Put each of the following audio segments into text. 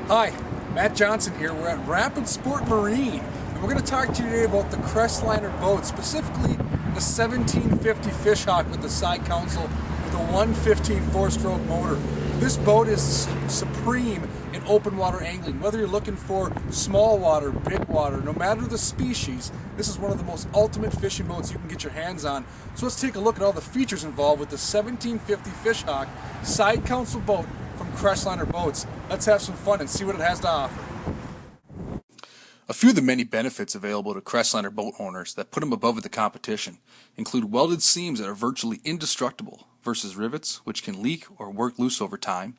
Hi, Matt Johnson here. We're at Rapid Sport Marine, and we're going to talk to you today about the Crestliner boat, specifically the 1750 Fish Hawk with the side console with a 115 four-stroke motor. This boat is supreme in open water angling. Whether you're looking for small water, big water, no matter the species, this is one of the most ultimate fishing boats you can get your hands on. So let's take a look at all the features involved with the 1750 Fish Hawk side console boat from Crestliner Boats. Let's have some fun and see what it has to offer. A few of the many benefits available to Crestliner boat owners that put them above the competition include welded seams that are virtually indestructible versus rivets, which can leak or work loose over time.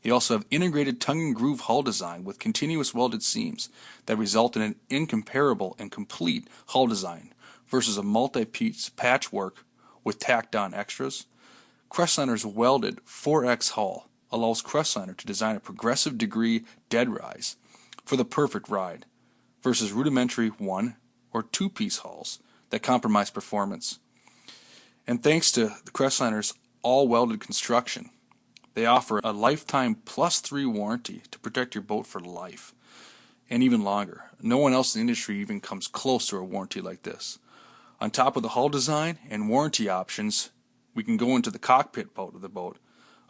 You also have integrated tongue and groove hull design with continuous welded seams that result in an incomparable and complete hull design versus a multi-piece patchwork with tacked on extras. Crestliner's welded 4X hull allows Crestliner to design a progressive degree dead rise for the perfect ride versus rudimentary one or two-piece hulls that compromise performance. And thanks to the Crestliner's all-welded construction, they offer a lifetime +3 warranty to protect your boat for life and even longer. No one else in the industry even comes close to a warranty like this. On top of the hull design and warranty options, we can go into the cockpit part of the boat.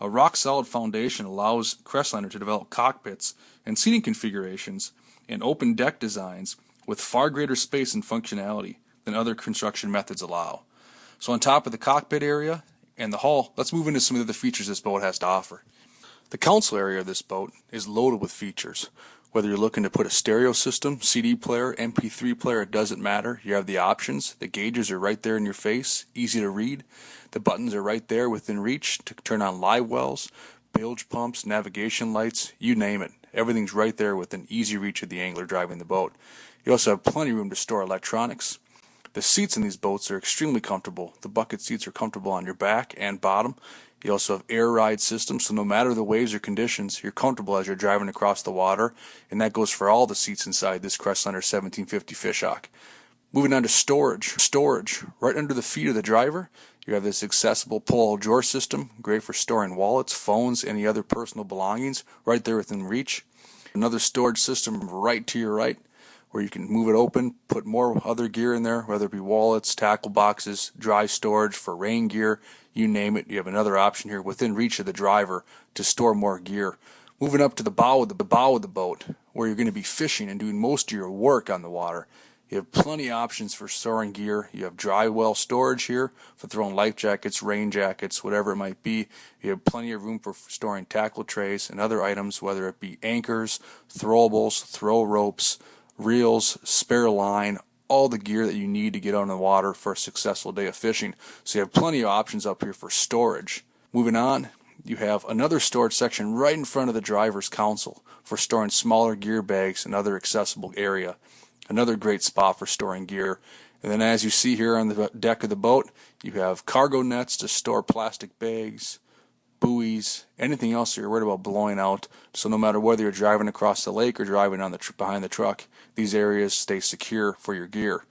A rock-solid foundation allows Crestliner to develop cockpits and seating configurations and open deck designs with far greater space and functionality than other construction methods allow. So on top of the cockpit area and the hull, let's move into some of the features this boat has to offer. The console area of this boat is loaded with features. Whether you're looking to put a stereo system, CD player, MP3 player, it doesn't matter. You have the options. The gauges are right there in your face, easy to read. The buttons are right there within reach to turn on live wells, bilge pumps, navigation lights, you name it. Everything's right there within easy reach of the angler driving the boat. You also have plenty of room to store electronics. The seats in these boats are extremely comfortable. The bucket seats are comfortable on your back and bottom. You also have air ride systems, so no matter the waves or conditions, you're comfortable as you're driving across the water, and that goes for all the seats inside this Crestliner 1750 Fish Hawk. Moving on to storage. Right under the feet of the driver, you have this accessible pull-out drawer system, great for storing wallets, phones, any other personal belongings, right there within reach. Another storage system right to your right, where you can move it open, put more other gear in there, whether it be wallets, tackle boxes, dry storage for rain gear, you name it. You have another option here within reach of the driver to store more gear. Moving up to the bow of the boat, where you're going to be fishing and doing most of your work on the water. You have plenty of options for storing gear. You have dry well storage here for throwing life jackets, rain jackets, whatever it might be. You have plenty of room for storing tackle trays and other items, whether it be anchors, throwables, throw ropes, reels, spare line, all the gear that you need to get out on the water for a successful day of fishing. So you have plenty of options up here for storage. Moving on, you have another storage section right in front of the driver's console for storing smaller gear bags and other accessible area. Another great spot for storing gear. And then as you see here on the deck of the boat, you have cargo nets to store plastic bags, buoys, anything else that you're worried about blowing out. So no matter whether you're driving across the lake or driving on behind the truck, these areas stay secure for your gear.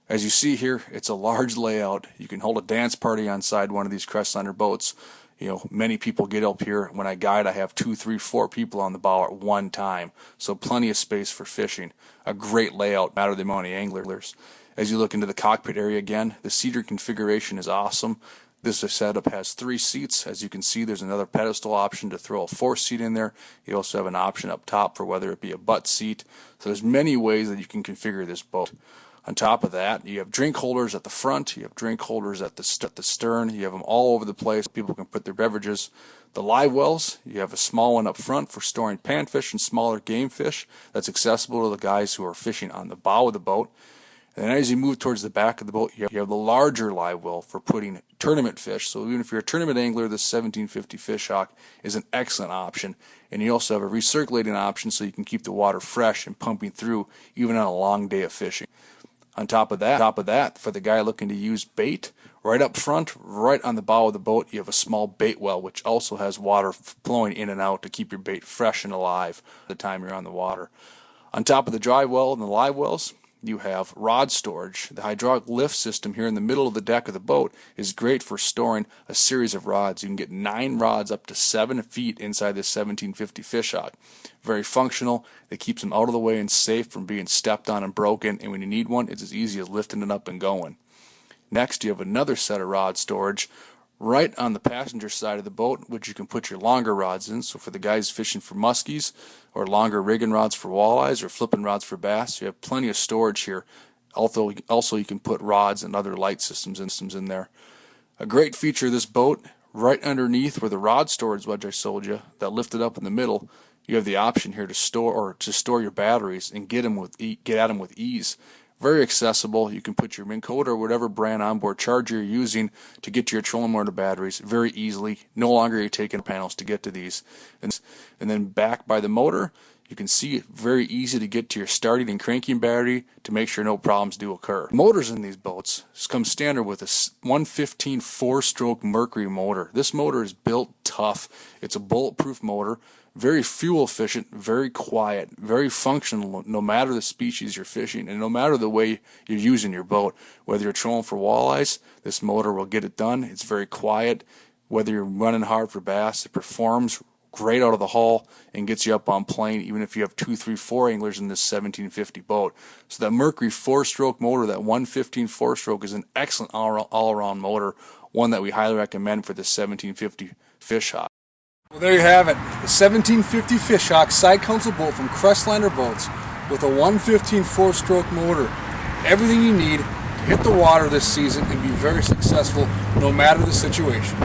As you see here, it's a large layout. You can hold a dance party on side one of these Crestliner boats. You know, many people get up here. When I guide, I have 2, 3, 4 people on the bow at one time. So plenty of space for fishing. A great layout, no matter the amount of anglers. As you look into the cockpit area again, the seater configuration is awesome. This setup has 3 seats. As you can see, there's another pedestal option to throw a 4th seat in there. You also have an option up top for whether it be a butt seat. So there's many ways that you can configure this boat. On top of that, you have drink holders at the front, you have drink holders at the stern, you have them all over the place. People can put their beverages. The live wells, you have a small one up front for storing panfish and smaller game fish. That's accessible to the guys who are fishing on the bow of the boat. And then as you move towards the back of the boat, you have the larger live well for putting tournament fish. So even if you're a tournament angler, this 1750 Fish Hawk is an excellent option. And you also have a recirculating option so you can keep the water fresh and pumping through even on a long day of fishing. On top of that, for the guy looking to use bait, right up front, right on the bow of the boat, you have a small bait well, which also has water flowing in and out to keep your bait fresh and alive the time you're on the water. On top of the dry well and the live wells, you have rod storage. The hydraulic lift system here in the middle of the deck of the boat is great for storing a series of rods. You can get 9 rods up to 7 feet inside this 1750 Fish Hawk. Very functional. It keeps them out of the way and safe from being stepped on and broken, and when you need one, it's as easy as lifting it up and going. Next, you have another set of rod storage right on the passenger side of the boat, which you can put your longer rods in. So for the guys fishing for muskies, or longer rigging rods for walleyes, or flipping rods for bass, you have plenty of storage here. Also you can put rods and other light systems in there. A great feature of this boat, right underneath where the rod storage wedge I sold you, that lifted up in the middle, you have the option here to store your batteries and get at them with ease. Very accessible. You can put your Minn Kota or whatever brand onboard charger you're using to get to your trolling motor batteries very easily. No longer are you taking panels to get to these. And then back by the motor, you can see it very easy to get to your starting and cranking battery to make sure no problems do occur. Motors in these boats come standard with a 115 4-stroke Mercury motor. This motor is built tough. It's a bulletproof motor. Very fuel efficient, very quiet, very functional no matter the species you're fishing and no matter the way you're using your boat. Whether you're trolling for walleyes, this motor will get it done. It's very quiet. Whether you're running hard for bass, it performs great out of the hull and gets you up on plane even if you have 2, 3, 4 anglers in this 1750 boat. So that Mercury 4-stroke motor, that 115 4-stroke, is an excellent all-around motor, one that we highly recommend for the 1750 Fish Hawk. Well, there you have it, the 1750 Fish Hawk side console boat from Crestliner Boats with a 115 4-stroke motor. Everything you need to hit the water this season and be very successful no matter the situation.